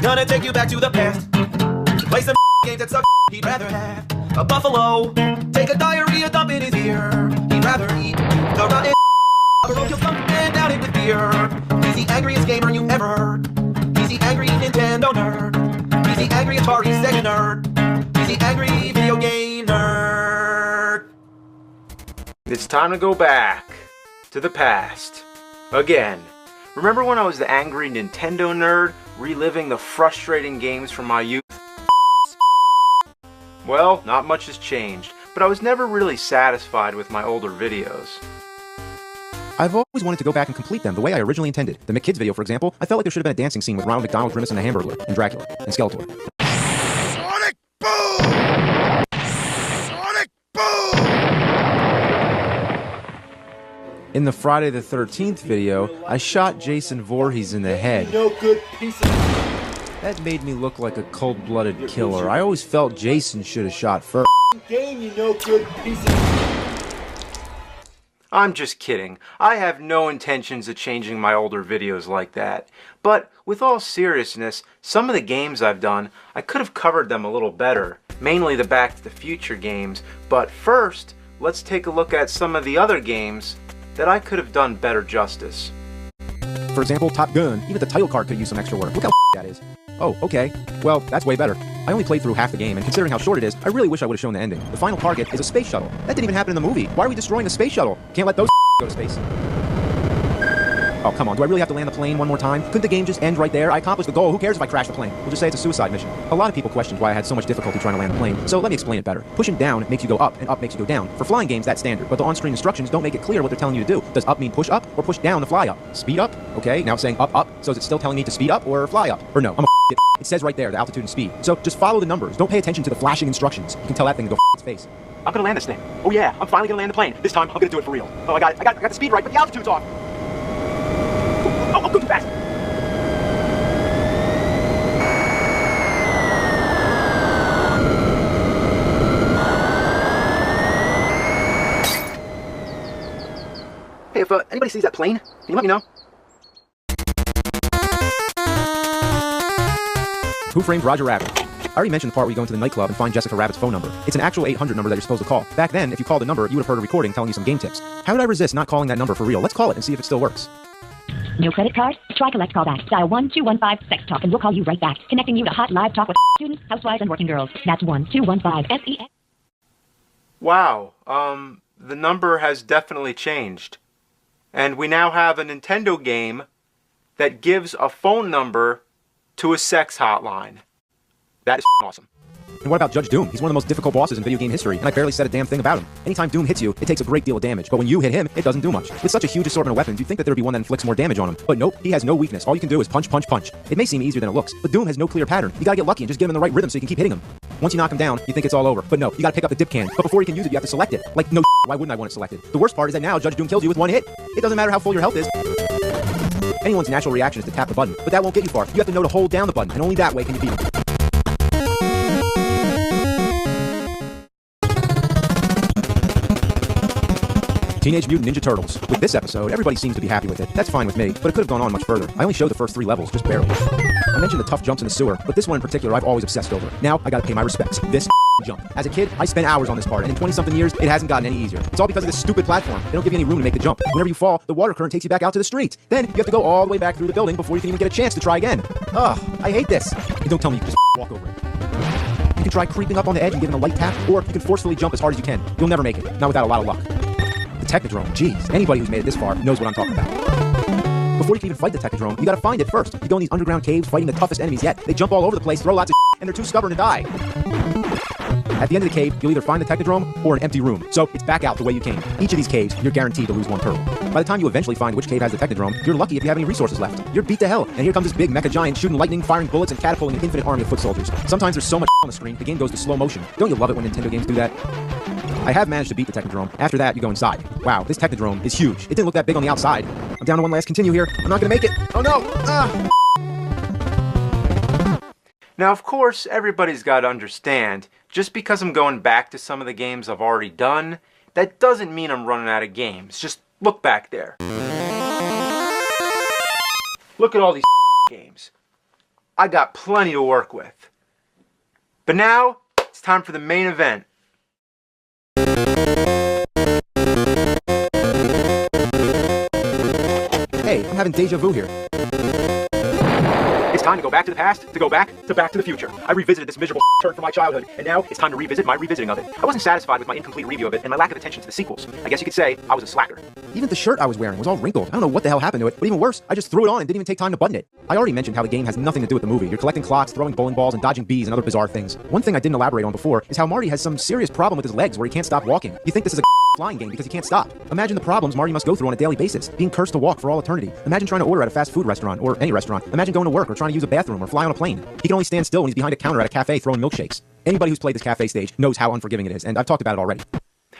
gonna take you back to the past. Play some games that suck. He'd rather have a buffalo take a diarrhea dump in his ear. He'd rather eat the rotten a roadkill skunk and down it with beer. He's the angriest gamer you ever heard. He's the angry Nintendo nerd. He's the angry Atari Sega nerd. He's the angry video game nerd. It's time to go back to the past. Again. Remember when I was the angry Nintendo nerd, reliving the frustrating games from my youth? Well, not much has changed, but I was never really satisfied with my older videos. I've always wanted to go back and complete them the way I originally intended. The McKids video, for example, I felt like there should have been a dancing scene with Ronald McDonald, Grimace, and the Hamburglar, and Dracula, and Skeletor. Sonic Boom! Sonic Boom! In the Friday the 13th video, I shot Jason Voorhees in the head. No good piece of... That made me look like a cold-blooded killer. I always felt Jason should have shot first. Game, you no good piece of... I'm just kidding. I have no intentions of changing my older videos like that. But, with all seriousness, some of the games I've done, I could have covered them a little better. Mainly the Back to the Future games. But first, let's take a look at some of the other games that I could have done better justice. For example, Top Gun. Even the title card could use some extra work. Look how that is. Oh, okay. Well, that's way better. I only played through half the game, and considering how short it is, I really wish I would have shown the ending. The final target is a space shuttle. That didn't even happen in the movie. Why are we destroying the space shuttle? Can't let those go to space. Oh, come on. Do I really have to land the plane one more time? Couldn't the game just end right there? I accomplished the goal. Who cares if I crash the plane? We'll just say it's a suicide mission. A lot of people questioned why I had so much difficulty trying to land the plane, so let me explain it better. Pushing down makes you go up, and up makes you go down. For flying games, that's standard, but the on-screen instructions don't make it clear what they're telling you to do. Does up mean push up, or push down to fly up? Speed up? Okay, now it's saying up, up, so is it still telling me to speed up, or fly up? Or no, I'm a it. It says right there, the altitude and speed. So just follow the numbers. Don't pay attention to the flashing instructions. You can tell that thing to go its face. I'm gonna land this thing. Oh yeah, I'm finally gonna land the plane. This time, I'm gonna do it for real. Oh, I got it. I got the speed right, but the altitude's off. Oh, I'm going too fast. Hey, if anybody sees that plane, can you let me know? Who Framed Roger Rabbit? I already mentioned the part where you go into the nightclub and find Jessica Rabbit's phone number. It's an actual 800 number that you're supposed to call. Back then, if you called the number, you would have heard a recording telling you some game tips. How did I resist not calling that number for real? Let's call it and see if it still works. No credit card? Try collect callback. Dial 1215 Sex Talk and we'll call you right back. Connecting you to hot live talk with students, housewives, and working girls. That's 1215 SEX. Wow, the number has definitely changed. And we now have a Nintendo game that gives a phone number to a sex hotline. That is awesome. And what about Judge Doom? He's one of the most difficult bosses in video game history, and I barely said a damn thing about him. Anytime Doom hits you, it takes a great deal of damage, but when you hit him, it doesn't do much. With such a huge assortment of weapons, you'd think that there would be one that inflicts more damage on him. But nope, he has no weakness. All you can do is punch, punch, punch. It may seem easier than it looks, but Doom has no clear pattern. You gotta get lucky and just get him in the right rhythm so you can keep hitting him. Once you knock him down, you think it's all over. But no, you gotta pick up the dip can. But before you can use it, you have to select it. Like, no, why wouldn't I want it selected? The worst part is that now Judge Doom kills you with one hit. It doesn't matter how full your health is. Anyone's natural reaction is to tap the button, but that won't get you far. You have to know to hold down the button, and only that way can you beat him. Teenage Mutant Ninja Turtles. With this episode, everybody seems to be happy with it. That's fine with me, but it could have gone on much further. I only showed the first 3 levels, just barely. I mentioned the tough jumps in the sewer, but this one in particular I've always obsessed over. Now, I gotta pay my respects. This jump. As a kid, I spent hours on this part, and in 20-something years, it hasn't gotten any easier. It's all because of this stupid platform. They don't give you any room to make the jump. Whenever you fall, the water current takes you back out to the street. Then, you have to go all the way back through the building before you can even get a chance to try again. Ugh, I hate this. And don't tell me you can just walk over it. You can try creeping up on the edge and giving a light tap, or you can forcefully jump as hard as you can. You'll never make it, not without a lot of luck. The Technodrome, jeez, anybody who's made it this far knows what I'm talking about. Before you can even fight the Technodrome, you gotta find it first. You go in these underground caves fighting the toughest enemies yet. They jump all over the place, throw lots of and they're too stubborn to die. At the end of the cave, you'll either find the Technodrome or an empty room, so it's back out the way you came. Each of these caves, you're guaranteed to lose one turtle. By the time you eventually find which cave has the Technodrome, you're lucky if you have any resources left. You're beat to hell, and here comes this big mecha giant shooting lightning, firing bullets, and catapulting an infinite army of foot soldiers. Sometimes there's so much on the screen, the game goes to slow motion. Don't you love it when Nintendo games do that? I have managed to beat the Technodrome. After that, you go inside. Wow, this Technodrome is huge. It didn't look that big on the outside. I'm down to one last continue here. I'm not gonna make it. Oh no! Ah! Now, of course, everybody's got to understand, just because I'm going back to some of the games I've already done, that doesn't mean I'm running out of games. Just look back there. Look at all these games. I got plenty to work with. But now, it's time for the main event. Hey, I'm having deja vu here. It's time to go back to the past, to go back to the future. I revisited this miserable turn from my childhood, and now it's time to revisit my revisiting of it. I wasn't satisfied with my incomplete review of it and my lack of attention to the sequels. I guess you could say I was a slacker. Even the shirt I was wearing was all wrinkled. I don't know what the hell happened to it, but even worse, I just threw it on and didn't even take time to button it. I already mentioned how the game has nothing to do with the movie. You're collecting clocks, throwing bowling balls, and dodging bees and other bizarre things. One thing I didn't elaborate on before is how Marty has some serious problem with his legs where he can't stop walking. You think this is a flying game because he can't stop. Imagine the problems Marty must go through on a daily basis, being cursed to walk for all eternity. Imagine trying to order at a fast food restaurant, or any restaurant. Imagine going to work or trying to use a bathroom or fly on a plane. He can only stand still when he's behind a counter at a cafe throwing milkshakes. Anybody who's played this cafe stage knows how unforgiving it is, and I've talked about it already.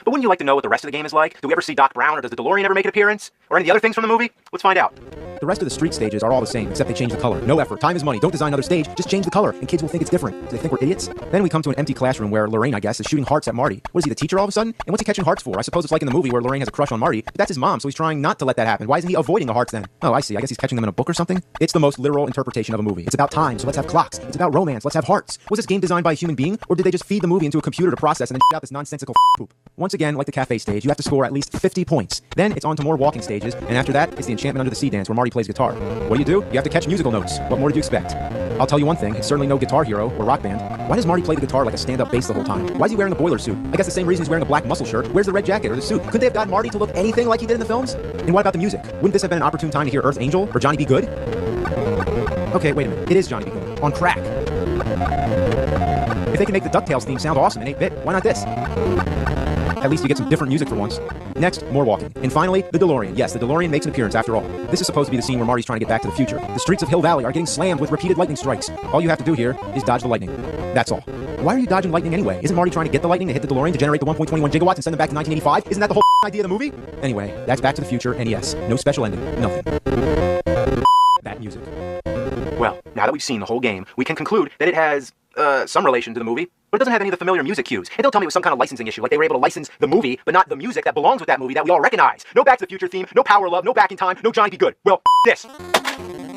But wouldn't you like to know what the rest of the game is like? Do we ever see Doc Brown, or does the DeLorean ever make an appearance? Or any of the other things from the movie? Let's find out. The rest of the street stages are all the same, except they change the color. No effort, time is money. Don't design another stage, just change the color, and kids will think it's different. Do they think we're idiots? Then we come to an empty classroom where Lorraine, I guess, is shooting hearts at Marty. What is he, the teacher all of a sudden? And what's he catching hearts for? I suppose it's like in the movie where Lorraine has a crush on Marty, but that's his mom, so he's trying not to let that happen. Why isn't he avoiding the hearts then? Oh, I see. I guess he's catching them in a book or something? It's the most literal interpretation of a movie. It's about time, so let's have clocks. It's about romance, let's have hearts. Was this game designed by a human being, or did they just feed the movie into a computer to process and then out this nonsensical poop? Once again, like the cafe stage, you have to score at least 50 points. Then it's on to more walking stages, and after that, it's the Enchantment Under the Sea dance where Marty plays guitar. What do? You have to catch musical notes. What more did you expect? I'll tell you one thing, it's certainly no Guitar Hero or Rock Band. Why does Marty play the guitar like a stand-up bass the whole time? Why is he wearing the boiler suit? I guess the same reason he's wearing a black muscle shirt. Where's the red jacket or the suit? Couldn't they have gotten Marty to look anything like he did in the films? And what about the music? Wouldn't this have been an opportune time to hear Earth Angel or Johnny B. Good? Okay, wait a minute. It is Johnny B. Good. On crack. If they can make the DuckTales theme sound awesome in 8-bit, why not this? At least you get some different music for once. Next, more walking. And finally, the DeLorean. Yes, the DeLorean makes an appearance after all. This is supposed to be the scene where Marty's trying to get back to the future. The streets of Hill Valley are getting slammed with repeated lightning strikes. All you have to do here is dodge the lightning. That's all. Why are you dodging lightning anyway? Isn't Marty trying to get the lightning to hit the DeLorean to generate the 1.21 gigawatts and send them back to 1985? Isn't that the whole idea of the movie? Anyway, that's Back to the Future, and yes, no special ending. Nothing. That music. Well, now that we've seen the whole game, we can conclude that it has, some relation to the movie, but it doesn't have any of the familiar music cues. And don't tell me it was some kind of licensing issue, like they were able to license the movie, but not the music that belongs with that movie that we all recognize. No Back to the Future theme, no Power of Love, no Back in Time, no Johnny Be Good. Well, this.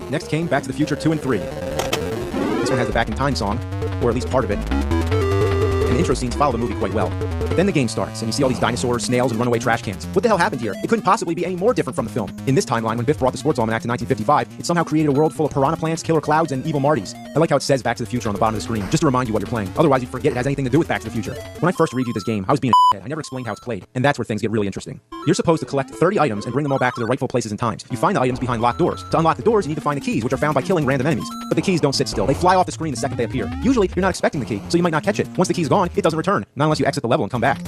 Next came Back to the Future 2 and 3. This one has the Back in Time song, or at least part of it. And the intro scenes follow the movie quite well. But then the game starts, and you see all these dinosaurs, snails, and runaway trash cans. What the hell happened here? It couldn't possibly be any more different from the film. In this timeline, when Biff brought the sports almanac to 1955, it somehow created a world full of piranha plants, killer clouds, and evil Martys. I like how it says Back to the Future on the bottom of the screen, just to remind you what you're playing. Otherwise, you'd forget it has anything to do with Back to the Future. When I first reviewed this game, I was being a I never explained how it's played, and that's where things get really interesting. You're supposed to collect 30 items and bring them all back to their rightful places and times. You find the items behind locked doors. To unlock the doors, you need to find the keys, which are found by killing random enemies. But the keys don't sit still. They fly off the screen the second they appear. Usually, you're not expecting the key, so you might not catch it. Once the key's gone, it doesn't return, not unless you exit the level and come back.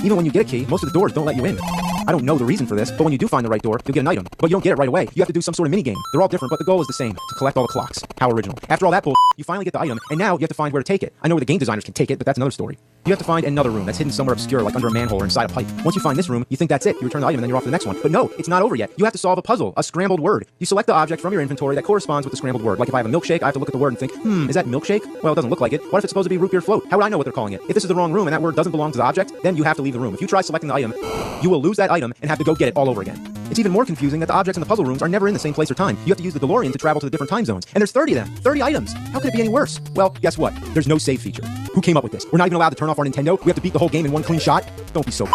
Even when you get a key, most of the doors don't let you in. I don't know the reason for this, but when you do find the right door, you'll get an item. But you don't get it right away. You have to do some sort of mini game. They're all different, but the goal is the same, to collect all the clocks. How original. After all that bull, you finally get the item, and now you have to find where to take it. I know where the game designers can take it, but that's another story. You have to find another room that's hidden somewhere obscure, like under a manhole or inside a pipe. Once you find this room, you think that's it. You return the item and then you're off to the next one. But no, it's not over yet. You have to solve a puzzle, a scrambled word. You select the object from your inventory that corresponds with the scrambled word. Like if I have a milkshake, I have to look at the word and think, is that milkshake? Well, it doesn't look like it. What if it's supposed to be root beer float? How would I know what they're calling it? If this is the wrong room and that word doesn't belong to the object, then you have to leave the room. If you try selecting the item, you will lose that item and have to go get it all over again. It's even more confusing that the objects in the puzzle rooms are never in the same place or time. You have to use the DeLorean to travel to the different time zones. And there's 30 of them. 30 items. How could it be any worse? Well, guess what? There's no save feature. Who came up with this? We're not even allowed to turn off our Nintendo? We have to beat the whole game in one clean shot? Don't be so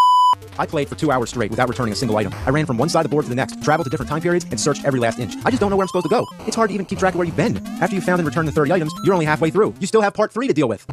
I played for 2 hours straight without returning a single item. I ran from one side of the board to the next, traveled to different time periods, and searched every last inch. I just don't know where I'm supposed to go. It's hard to even keep track of where you've been. After you've found and returned the 30 items, you're only halfway through. You still have part 3 to deal with.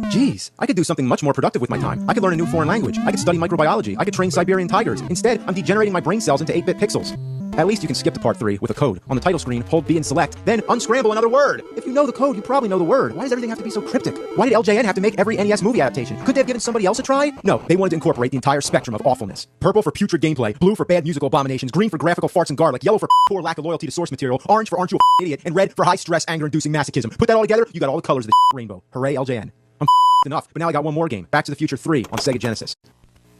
Jeez, I could do something much more productive with my time. I could learn a new foreign language. I could study microbiology. I could train Siberian tigers. Instead, I'm degenerating my brain cells into 8-bit pixels. At least you can skip to part 3 with a code. On the title screen, hold B and select, then unscramble another word. If you know the code, you probably know the word. Why does everything have to be so cryptic? Why did LJN have to make every NES movie adaptation? Could they have given somebody else a try? No, they wanted to incorporate the entire spectrum of awfulness. Purple for putrid gameplay, blue for bad musical abominations, green for graphical farts and garlic, yellow for poor lack of loyalty to source material, orange for aren't you a idiot, and red for high stress, anger-inducing masochism. Put that all together, you got all the colors of the rainbow. Hooray, LJN. I'm enough, but now I got one more game. Back to the Future 3 on Sega Genesis.